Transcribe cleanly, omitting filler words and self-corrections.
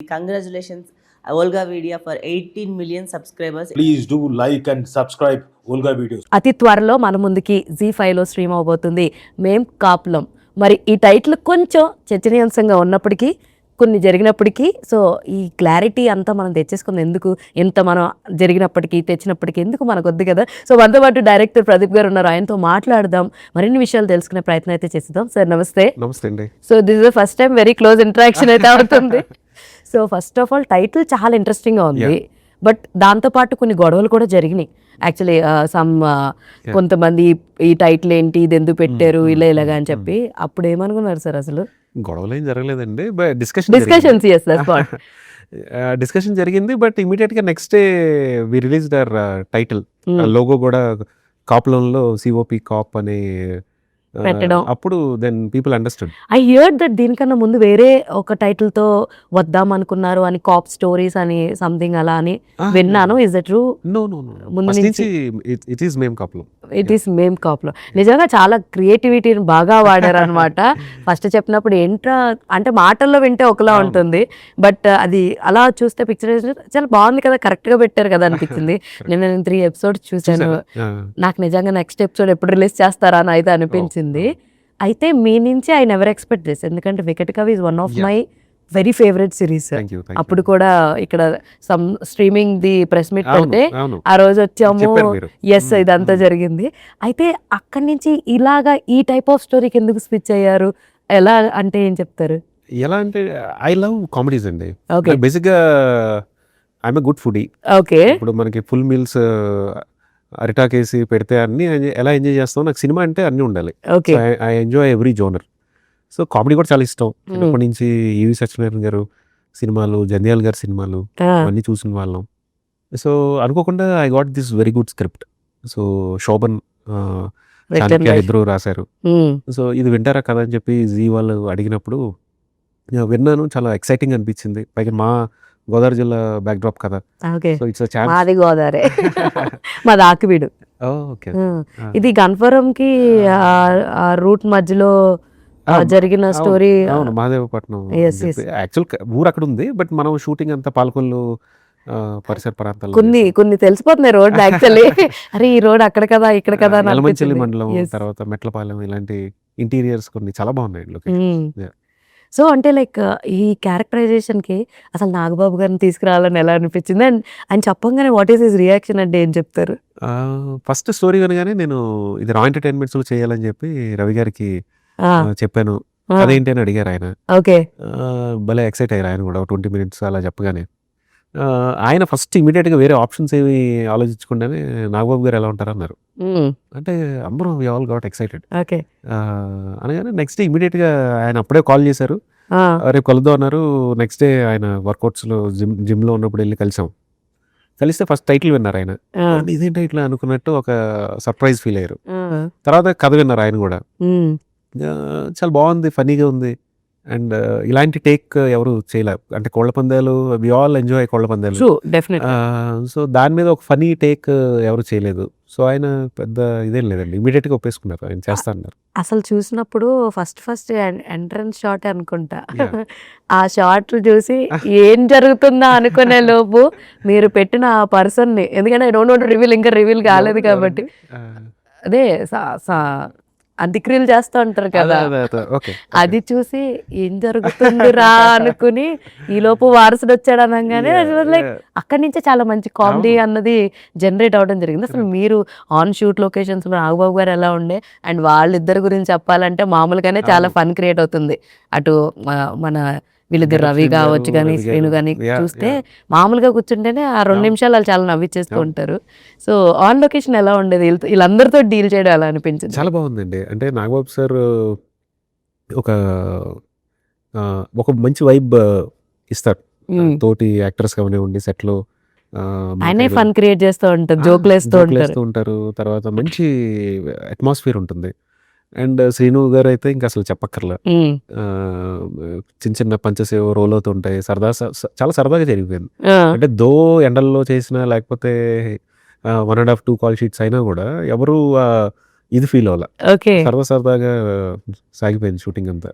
Congratulations, Olga Media, for 18 million subscribers. Please do like and subscribe Olga Videos. అతి త్వరలో మన ముందుకి జీ5లో stream అవబోతుంది మేం కాపులం. మరి ఈ టైటిల్ కొంచెం చర్చనీయాంశంగా ఉన్నప్పటికీ కొన్ని జరిగినప్పటికీ సో ఈ క్లారిటీ అంతా మనం తెచ్చేసుకుంది ఎందుకు, ఎంత మనం జరిగినప్పటికీ తెచ్చినప్పటికీ ఎందుకు మనకు వద్దు కదా. సో మనతో పాటు డైరెక్టర్ ప్రదీప్ గారు ఉన్నారు, ఆయనతో మాట్లాడదాం, మరిన్ని విషయాలు తెలుసుకునే ప్రయత్నం అయితే చేద్దాం. సార్ నమస్తే. నమస్తే అండి. So this is the first time very close interaction అయితే అవుతుంది. So first of all title చాలా ఇంట్రెస్టింగ్గా ఉంది, బట్ దాంతోపాటు కొన్ని గొడవలు కూడా జరిగినాయి. యాక్చువల్లీ కొంతమంది ఈ టైటిల్ ఏంటి, ఇది ఎందుకు పెట్టారు, ఇలాగా అని చెప్పి. అప్పుడు ఏమనుకున్నారు సార్? అసలు గొడవలు ఏం జరగలేదండి, డిస్కషన్ జరిగింది. బట్ ఇమీడియట్ గా next day we release their title logo కూడా కాపులంలో సిఓపి కాప్ అనే పెట్టడం. అప్పుడు then people understood. I heard that దీనికన్నా ముందు వేరే ఒక టైటిల్ తో వద్దాం అనుకున్నారు అని, కాప్ స్టోరీస్ అని సంథింగ్ అలా అని విన్నాను. Is that true? No no no, ముందు నుంచి ఇట్ ఈస్ మేం కాపులం. ఇట్ ఈస్ మేం కాపులం. నిజంగా చాలా క్రియేటివిటీని బాగా వాడారు అనమాట. ఫస్ట్ చెప్పినప్పుడు ఏంట్రా అంటే మాటల్లో వింటే ఒకలా ఉంటుంది, బట్ అది అలా చూస్తే పిక్చర్ చాలా బాగుంది కదా, కరెక్ట్ గా పెట్టారు కదా అనిపించింది. నేను 3 episodes చూసాను. నాకు నిజంగా నెక్స్ట్ ఎపిసోడ్ ఎప్పుడు రిలీజ్ చేస్తారా అని అయితే అనిపించింది. అయితే మీ నుంచి ఐ నెవర్ ఎక్స్పెక్ట్ దిస్, ఎందుకంటే వికెట్ కవి is one of my very favourite series. అప్పుడు కూడా ఇక్కడ some streaming the press meet పెడితే ఆ రోజు వచ్చాము, ఎస్ ఇదంతా జరిగింది. అయితే అక్కడి నుంచి ఇలాగా ఈ టైప్ ఆఫ్ స్టోరీకి ఎందుకు స్విచ్ అయ్యారు, ఎలా అంటే ఏం చెప్తారు? ఎలా అంటే ఐ లవ్ కామెడీస్ అండి. బేసిక్ గా I'm a good foodie. Okay, ఇప్పుడు మనకి ఫుల్ మీల్స్ అరిటాకేసి పెడితే అన్ని ఎలా ఎంజాయ్ చేస్తాం, నాకు సినిమా అంటే అన్నీ ఉండాలి. I enjoy every genre. So comedy కూడా చాలా ఇష్టం. చిన్నప్పటి నుంచి ఈవి సత్యనారాయణ గారు సినిమాలు, జంధ్యాల గారి సినిమాలు అన్నీ చూసిన వాళ్ళం. సో అనుకోకుండా I got this very good script. So Shobhan Chanakya ఇద్దరు రాశారు. సో ఇది వింటారా కదా అని చెప్పి జీ వాళ్ళు అడిగినప్పుడు విన్నాను, చాలా ఎక్సైటింగ్ అనిపించింది. పైగా మా గోదావరి జిల్లా బ్యాక్ డ్రాప్ కదా. So it's a chance. మాది గోదావరి, మాది ఆకివీడు. ఇది గన్పురం కి రూట్ మధ్యలో జరిగిన స్టోరీ. అవును, మహాదేవపట్నం. యాక్చువల్ ఊరు అక్కడ ఉంది, బట్ మనం షూటింగ్ అంతా పాలకొల్లు పరిసర ప్రాంతాల్లో కొన్ని తెలిసిపోతున్నాయి రోడ్ యాక్చువల్లీ. అరే ఈ రోడ్ అక్కడ కదా ఇక్కడ కదా. యలమంచిలి మండలం, తర్వాత మెట్లపాలెం, ఇలాంటి ఇంటీరియర్స్ కొన్ని చాలా బాగున్నాయి లొకేషన్. సో అంటే లైక్ ఈ క్యారెక్టరైజేషన్కి అసలు నాగబాబు గారిని తీసుకురావాలని ఎలా అనిపించింది, అండ్ ఆయన చెప్పంగానే వాట్ ఈస్ హిస్ రియాక్షన్ అంటే ఏం చెప్తారు? ఫస్ట్ స్టోరీ వినగానే నేను ఇది రా ఎంటర్టైన్మెంట్స్ చేయాలని చెప్పి రవి గారికి చెప్పాను. అదేంటి అని అడిగారు ఆయన. ఓకే, భలే ఎక్సైట్ అయ్యారు ఆయన కూడా. 20 minutes అలా చెప్పగానే ఆయన ఫస్ట్ ఇమీడియట్గా వేరే ఆప్షన్స్ ఏమి ఆలోచించకుండానే నాగబాబు గారు ఎలా ఉంటారు అన్నారు. అంటే అందరం వి ఆల్ గాట్ ఎక్సైటెడ్. అనగానే నెక్స్ట్ డే ఇమీడియట్గా ఆయన అప్పుడే కాల్ చేశారు, రేపు కలుద్దాం అన్నారు. నెక్స్ట్ డే ఆయన వర్కౌట్స్లో జిమ్లో ఉన్నప్పుడు వెళ్ళి కలిస్తే ఫస్ట్ టైటిల్ విన్నారు ఆయన. ఇదేం టైటిల్ అనుకున్నట్టు ఒక సర్ప్రైజ్ ఫీల్ అయ్యారు. తర్వాత కథ విన్నారు ఆయన కూడా. చాలా బాగుంది, ఫనీగా ఉంది. అండ్ ఇలాంటి టేక్ ఎవరు చేయలేరు. అంటే కోళ్ల పందాలు, వి ఆల్ ఎంజాయ్ కోళ్ల పందాలు. సో దాని మీద ఒక ఫనీ టేక్ ఎవరు చేయలేదు. సో ఆయన పెద్ద ఇదేం లేదండి, ఇమీడియట్ గా ఒప్పేసుకున్నారు, ఆయన చేస్తా అన్నారు. అసలు చూసినప్పుడు ఫస్ట్ ఎంట్రన్స్ షాట్ అనుకుంటా. ఆ షాట్ చూసి ఏం జరుగుతుందా అనుకునే లోపు మీరు పెట్టిన ఆ పర్సన్ ని, ఎందుకంటే I don't want to reveal, ఇంకా రివీల్ కాలేదు కాబట్టి, అదే అంత్యక్రియలు చేస్తూ ఉంటారు కదా, అది చూసి ఏం జరుగుతుందిరా అనుకుని ఈ లోపు వారసుడు వచ్చాడు అనగానే లైక్ అక్కడి నుంచే చాలా మంచి కామెడీ అన్నది జనరేట్ అవడం జరిగింది. అసలు మీరు ఆన్ షూట్ లొకేషన్స్ నాగబాబు గారు ఎలా ఉండే, అండ్ వాళ్ళిద్దరి గురించి చెప్పాలంటే మామూలుగానే చాలా ఫన్ క్రియేట్ అవుతుంది. అటు మన వీళ్ళిద్దరు రవి కావచ్చు కానీ శ్రీను కానీ చూస్తే మామూలుగా కూర్చుంటేనే ఆ 2 నిమిషాలు వాళ్ళు చాలా నవ్విచ్చేస్తూ ఉంటారు. సో ఆన్ లొకేషన్ ఎలా ఉండేది, వీళ్ళందరితో డీల్ చేయడం ఎలా అనిపించింది? చాలా బాగుందండి. అంటే నాగబాబు సార్ ఒక మంచి వైబ్ ఇస్తారు తోటి యాక్టర్స్ కానివ్వండి, సెట్ లో ఆయనే ఫన్ క్రియేట్ చేస్తూ ఉంటారు, జోక్లు వేస్తూ ఉంటారు. తర్వాత మంచి అట్మాస్ఫియర్ ఉంటుంది. అండ్ శ్రీను గారు అయితే ఇంకా అసలు చెప్పక్కర్లా, చిన్న చిన్న పంచెస్ రోల్ అవుతూ ఉంటాయి. చాలా సరదాగా జరిగిపోయింది. అంటే ఎండల్లో చేసినా లేకపోతే 1.5 2 కాల్ షీట్స్ అయినా కూడా ఎవరు ఇది ఫీల్ అవ్వాల, సరదాగా సాగిపోయింది షూటింగ్ అంతా.